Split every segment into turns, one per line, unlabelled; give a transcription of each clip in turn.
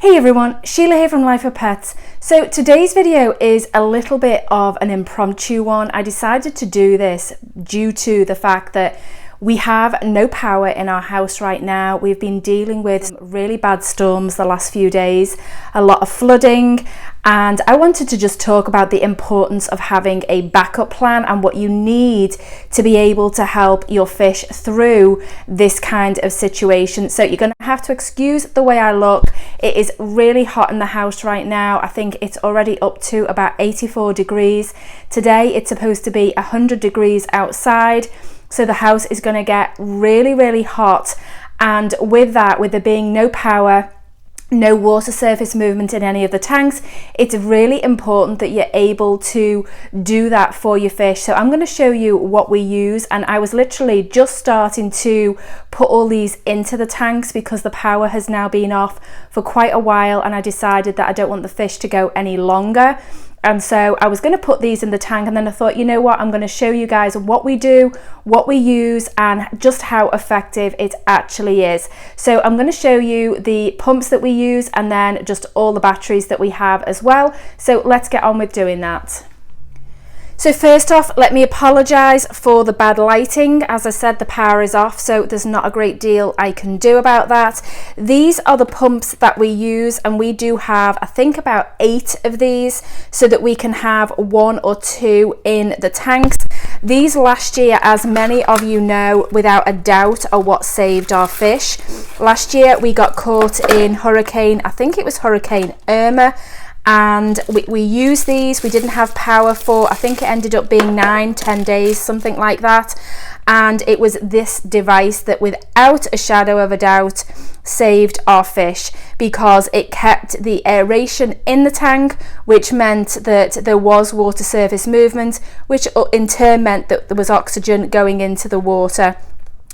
Hey everyone, Sheila here from Life of Pets. So today's video is a little bit of an impromptu one. I decided to do this due to the fact that we have no power in our house right now. We've been dealing with really bad storms the last few days, a lot of flooding, and I wanted to just talk about the importance of having a backup plan and what you need to be able to help your fish through this kind of situation. So you're going to have to excuse the way I look. It is really hot in the house right now. I think it's already up to about 84 degrees. Today it's supposed to be 100 degrees outside. So the house is going to get really hot, and with that, with there being no power, no water surface movement in any of the tanks, it's really important that you're able to do that for your fish. So I'm going to show you what we use, and I was literally just starting to put all these into the tanks because the power has now been off for quite a while, and I decided that I don't want the fish to go any longer. And so I was going to put these in the tank, and then I thought, you know what, I'm going to show you guys what we do, what we use, and just how effective it actually is. So I'm going to show you the pumps that we use and then just all the batteries that we have as well. So let's get on with doing that. So first off, let me apologise for the bad lighting. As I said, the power is off, so there's not a great deal I can do about that. These are the pumps that we use, and we do have, I think, about 8 of these so that we can have 1 or 2 in the tanks. These last year, as many of you know, without a doubt, are what saved our fish. Last year we got caught in Hurricane, I think it was Hurricane Irma, and we used these. We didn't have power for, I think it ended up being 9-10 days, something like that, and it was this device that without a shadow of a doubt saved our fish, because it kept the aeration in the tank, which meant that there was water surface movement, which in turn meant that there was oxygen going into the water.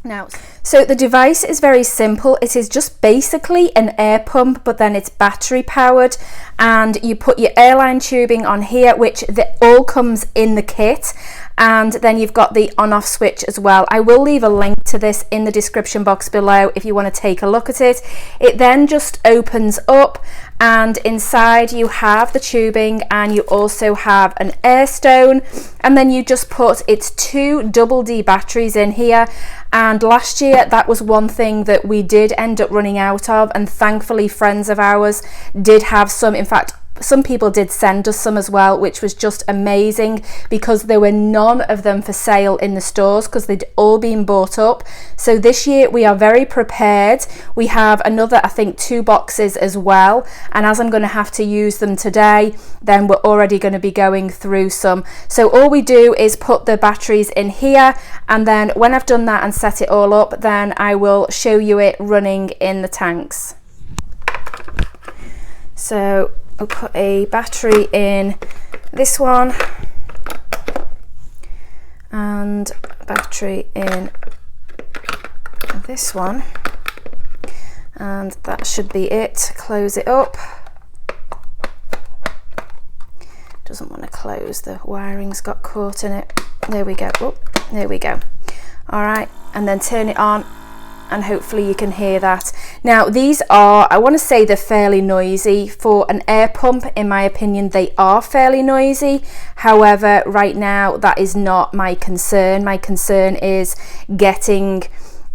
Now, so the device is very simple. It is just basically an air pump, but then it's battery powered, and you put your airline tubing on here, which all comes in the kit, and then you've got the on-off switch as well. I will leave a link to this in the description box below if you want to take a look at it. It then just opens up, and inside you have the tubing, and you also have an air stone, and then you just put its 2 double D batteries in here. And last year that was one thing that we did end up running out of, and thankfully friends of ours did have some. In fact, some people did send us some as well, which was just amazing, because there were none of them for sale in the stores because they'd all been bought up. So this year we are very prepared. We have another, I think, 2 boxes as well, and as I'm going to have to use them today, then we're already going to be going through some. So all we do is put the batteries in here, and then when I've done that and set it all up, then I will show you it running in the tanks. So I'll put a battery in this one and a battery in this one, and that should be it. Close it up. Doesn't want to close, the wiring's got caught in it. There we go. Oh, there we go. All right, and then turn it on, and hopefully you can hear that. Now these are, I want to say they're fairly noisy. For an air pump, in my opinion, they are fairly noisy. However, right now that is not my concern. My concern is getting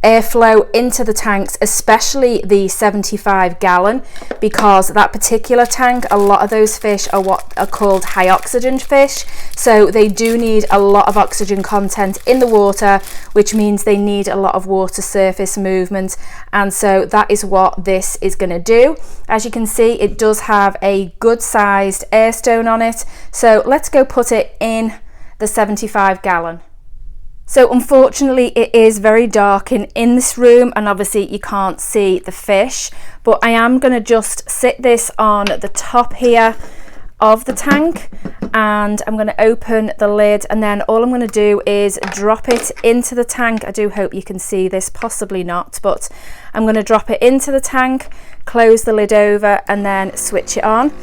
airflow into the tanks, especially the 75 gallon, because that particular tank, a lot of those fish are what are called high oxygen fish, so they do need a lot of oxygen content in the water, which means they need a lot of water surface movement, and so that is what this is going to do. As you can see, it does have a good sized air stone on it, so let's go put it in the 75 gallon. So unfortunately it is very dark in this room, and obviously you can't see the fish, but I am going to just sit this on the top here of the tank, and I'm going to open the lid, and then all I'm going to do is drop it into the tank. I do hope you can see this, possibly not, but I'm going to drop it into the tank, close the lid over, and then switch it on.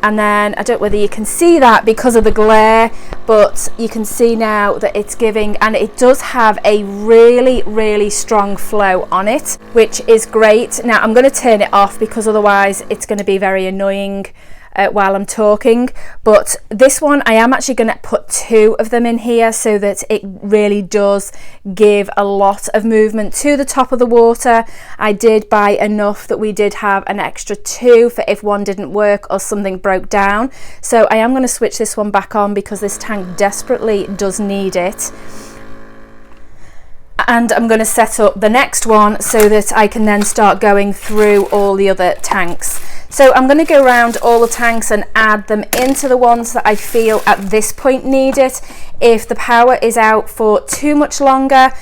And then I don't know whether you can see that because of the glare, but you can see now that it's giving, and it does have a really strong flow on it, which is great. Now I'm going to turn it off because otherwise it's going to be very annoying while I'm talking. But this one, I am actually going to put 2 of them in here so that it really does give a lot of movement to the top of the water. I did buy enough that we did have an extra 2 for if one didn't work or something broke down. So I am going to switch this one back on because this tank desperately does need it. And I'm going to set up the next one so that I can then start going through all the other tanks. So I'm going to go around all the tanks and add them into the ones that I feel at this point need it. If the power is out for too much longer,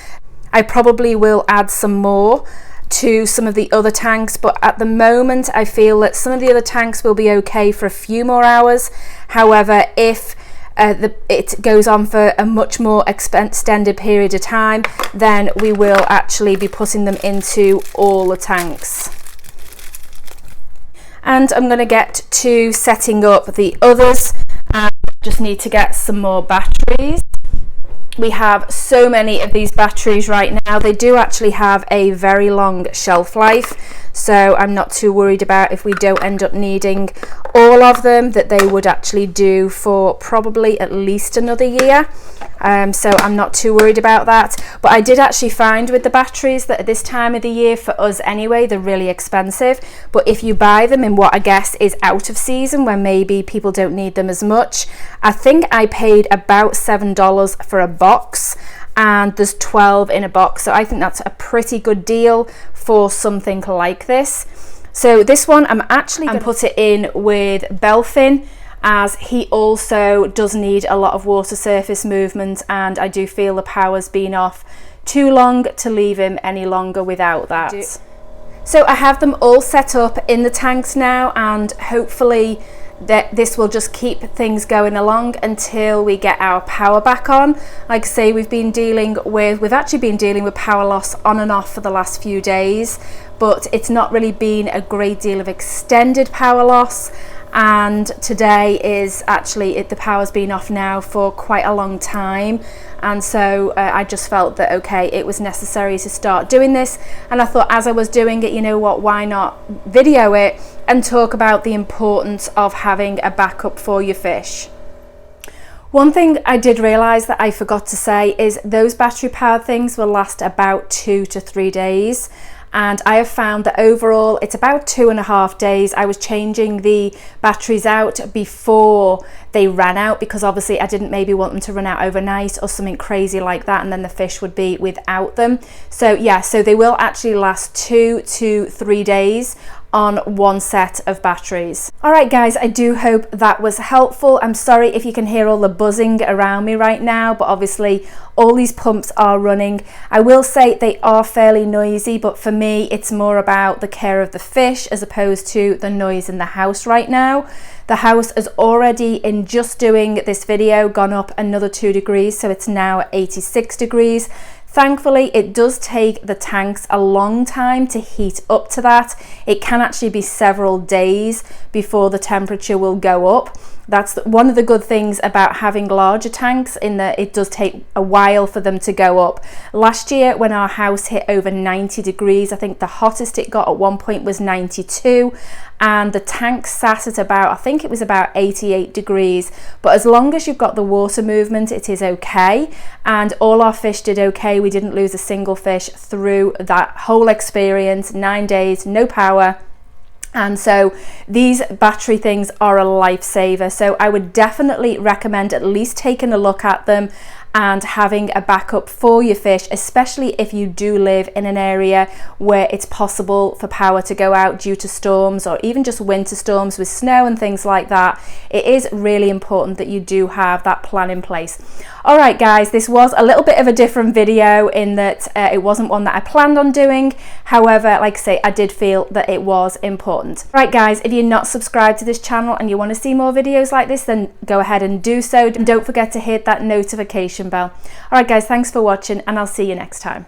I probably will add some more to some of the other tanks, but at the moment I feel that some of the other tanks will be okay for a few more hours. However, if it goes on for a much more extended period of time, then we will actually be putting them into all the tanks. And I'm going to get to setting up the others, and just need to get some more batteries. We have so many of these batteries right now. They do actually have a very long shelf life, so I'm not too worried about if we don't end up needing all of them, that they would actually do for probably at least another year. So I'm not too worried about that. But I did actually find with the batteries that at this time of the year, for us anyway, they're really expensive. But if you buy them in what I guess is out of season, when maybe people don't need them as much, I think I paid about $7 for a box, and there's 12 in a box. So I think that's a pretty good deal for something like this. So this one I'm actually going to put it in with Belfin, as he also does need a lot of water surface movement, and I do feel the power's been off too long to leave him any longer without that. So I have them all set up in the tanks now, and hopefully that this will just keep things going along until we get our power back on. Like I say, we've actually been dealing with power loss on and off for the last few days, but it's not really been a great deal of extended power loss. And today is actually the power's been off now for quite a long time, and so I just felt that okay, it was necessary to start doing this. And I thought, as I was doing it, you know what, why not video it and talk about the importance of having a backup for your fish. One thing I did realise that I forgot to say is those battery powered things will last about 2 to 3 days. And I have found that overall it's about 2.5 days. I was changing the batteries out before they ran out, because obviously I didn't maybe want them to run out overnight or something crazy like that, and then the fish would be without them. So yeah, so they will actually last 2 to 3 days on one set of batteries. Alright guys, I do hope that was helpful. I'm sorry if you can hear all the buzzing around me right now, but obviously all these pumps are running. I will say they are fairly noisy, but for me it's more about the care of the fish as opposed to the noise in the house right now. The house has already, in just doing this video, gone up another 2 degrees, so it's now at 86 degrees. Thankfully, it does take the tanks a long time to heat up to that. It can actually be several days before the temperature will go up. That's one of the good things about having larger tanks, in that it does take a while for them to go up. Last year when our house hit over 90 degrees, I think the hottest it got at one point was 92, and the tank sat at about, I think it was about 88 degrees. But as long as you've got the water movement, it is okay, and all our fish did okay. We didn't lose a single fish through that whole experience. 9 days, no power. And so these battery things are a lifesaver. So I would definitely recommend at least taking a look at them and having a backup for your fish, especially if you do live in an area where it's possible for power to go out due to storms, or even just winter storms with snow and things like that. It is really important that you do have that plan in place. All right guys, this was a little bit of a different video in that it wasn't one that I planned on doing. However, like I say, I did feel that it was important. Right guys, if you're not subscribed to this channel and you want to see more videos like this, then go ahead and do so. And don't forget to hit that notification bell. All right guys, thanks for watching, and I'll see you next time.